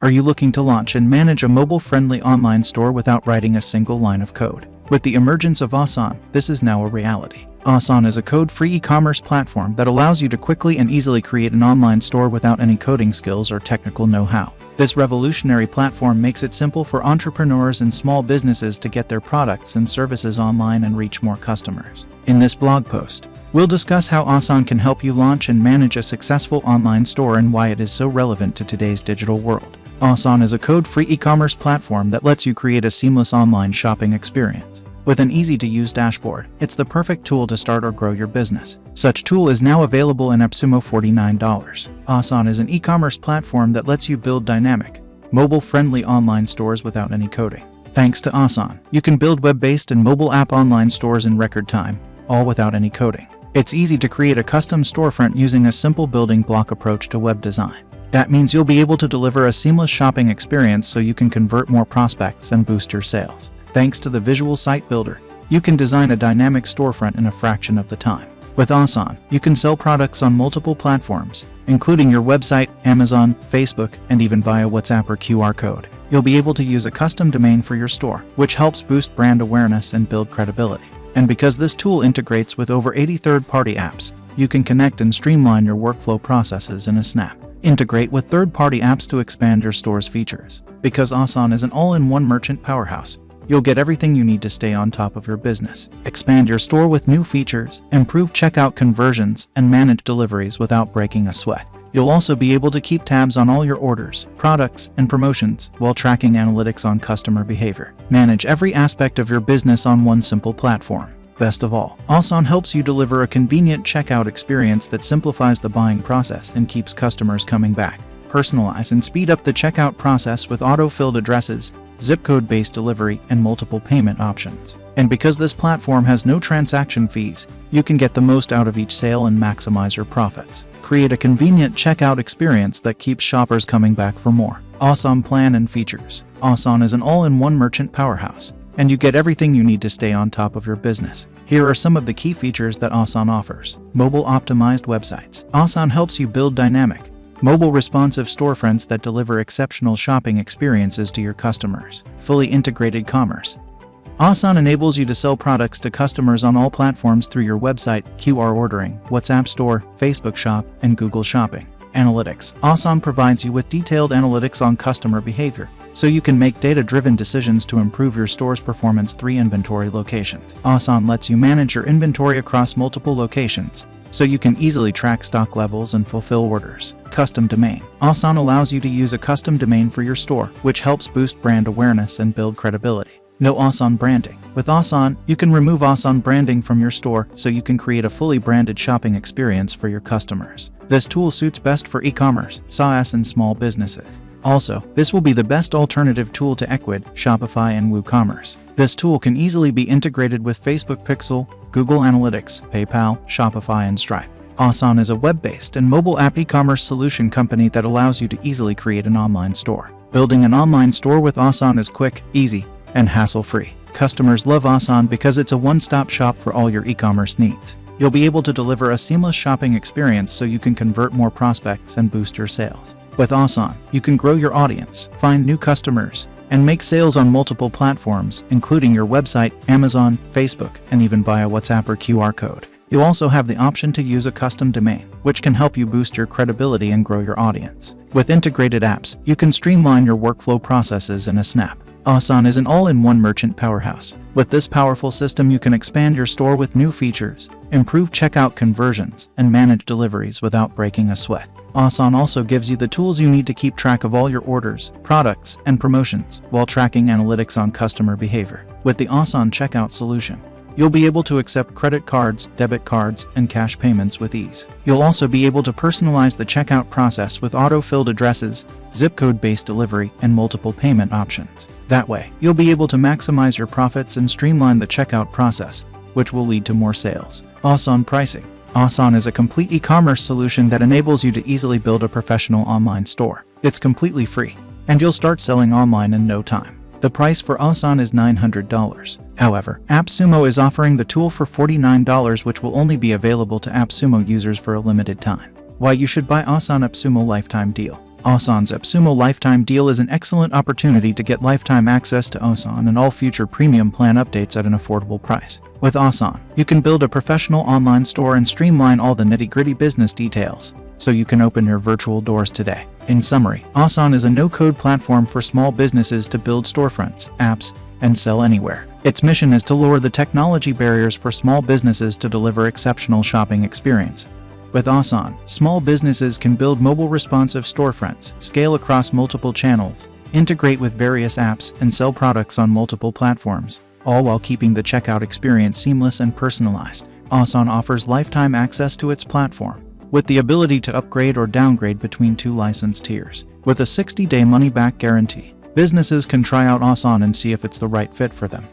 Are you looking to launch and manage a mobile-friendly online store without writing a single line of code? With the emergence of aasaan, this is now a reality. aasaan is a code-free e-commerce platform that allows you to quickly and easily create an online store without any coding skills or technical know-how. This revolutionary platform makes it simple for entrepreneurs and small businesses to get their products and services online and reach more customers. In this blog post, we'll discuss how aasaan can help you launch and manage a successful online store and why it is so relevant to today's digital world. aasaan is a code-free e-commerce platform that lets you create a seamless online shopping experience. With an easy-to-use dashboard, it's the perfect tool to start or grow your business. Such tool is now available in Appsumo $49. aasaan is an e-commerce platform that lets you build dynamic, mobile-friendly online stores without any coding. Thanks to aasaan, you can build web-based and mobile app online stores in record time, all without any coding. It's easy to create a custom storefront using a simple building block approach to web design. That means you'll be able to deliver a seamless shopping experience so you can convert more prospects and boost your sales. Thanks to the visual site builder, you can design a dynamic storefront in a fraction of the time. With aasaan, you can sell products on multiple platforms, including your website, Amazon, Facebook, and even via WhatsApp or QR code. You'll be able to use a custom domain for your store, which helps boost brand awareness and build credibility. And because this tool integrates with over 80 third-party apps, you can connect and streamline your workflow processes in a snap. Integrate with third-party apps to expand your store's features. Because aasaan is an all-in-one merchant powerhouse, you'll get everything you need to stay on top of your business. Expand your store with new features, improve checkout conversions, and manage deliveries without breaking a sweat. You'll also be able to keep tabs on all your orders, products, and promotions while tracking analytics on customer behavior. Manage every aspect of your business on one simple platform. Best of all, aasaan helps you deliver a convenient checkout experience that simplifies the buying process and keeps customers coming back. Personalize and speed up the checkout process with auto-filled addresses, zip code-based delivery, and multiple payment options. And because this platform has no transaction fees, you can get the most out of each sale and maximize your profits. Create a convenient checkout experience that keeps shoppers coming back for more. aasaan plan and features. aasaan is an all-in-one merchant powerhouse, and you get everything you need to stay on top of your business. Here are some of the key features that aasaan offers. Mobile-optimized websites. aasaan helps you build dynamic, mobile-responsive storefronts that deliver exceptional shopping experiences to your customers. Fully integrated commerce. aasaan enables you to sell products to customers on all platforms through your website, QR ordering, WhatsApp store, Facebook Shop, and Google Shopping. Analytics. aasaan provides you with detailed analytics on customer behavior, so you can make data-driven decisions to improve your store's performance. 3 inventory locations. aasaan lets you manage your inventory across multiple locations, so you can easily track stock levels and fulfill orders. Custom domain. aasaan allows you to use a custom domain for your store, which helps boost brand awareness and build credibility. No aasaan branding. With aasaan, you can remove aasaan branding from your store so you can create a fully branded shopping experience for your customers. This tool suits best for e-commerce, SaaS, and small businesses. Also, this will be the best alternative tool to Ecwid, Shopify, and WooCommerce. This tool can easily be integrated with Facebook Pixel, Google Analytics, PayPal, Shopify, and Stripe. aasaan is a web-based and mobile app e-commerce solution company that allows you to easily create an online store. Building an online store with aasaan is quick, easy, and hassle-free. Customers love aasaan because it's a one-stop shop for all your e-commerce needs. You'll be able to deliver a seamless shopping experience so you can convert more prospects and boost your sales. With aasaan, you can grow your audience, find new customers, and make sales on multiple platforms, including your website, Amazon, Facebook, and even via WhatsApp or QR code. You'll also have the option to use a custom domain, which can help you boost your credibility and grow your audience. With integrated apps, you can streamline your workflow processes in a snap. aasaan is an all-in-one merchant powerhouse. With this powerful system, you can expand your store with new features, improve checkout conversions, and manage deliveries without breaking a sweat. aasaan also gives you the tools you need to keep track of all your orders, products, and promotions while tracking analytics on customer behavior. With the aasaan checkout solution, you'll be able to accept credit cards, debit cards, and cash payments with ease. You'll also be able to personalize the checkout process with auto-filled addresses, zip code-based delivery, and multiple payment options. That way, you'll be able to maximize your profits and streamline the checkout process, which will lead to more sales. aasaan pricing. aasaan is a complete e-commerce solution that enables you to easily build a professional online store. It's completely free, and you'll start selling online in no time. The price for aasaan is $900. However, Appsumo is offering the tool for $49, which will only be available to Appsumo users for a limited time. Why you should buy aasaan Appsumo Lifetime deal. Aasaan's Appsumo Lifetime deal is an excellent opportunity to get lifetime access to Aasaan and all future premium plan updates at an affordable price. With Aasaan, you can build a professional online store and streamline all the nitty-gritty business details, so you can open your virtual doors today. In summary, Aasaan is a no-code platform for small businesses to build storefronts, apps, and sell anywhere. Its mission is to lower the technology barriers for small businesses to deliver exceptional shopping experience. With Aasaan, small businesses can build mobile responsive storefronts, scale across multiple channels, integrate with various apps, and sell products on multiple platforms, all while keeping the checkout experience seamless and personalized. Aasaan offers lifetime access to its platform, with the ability to upgrade or downgrade between 2 license tiers. With a 60-day money-back guarantee, businesses can try out Aasaan and see if it's the right fit for them.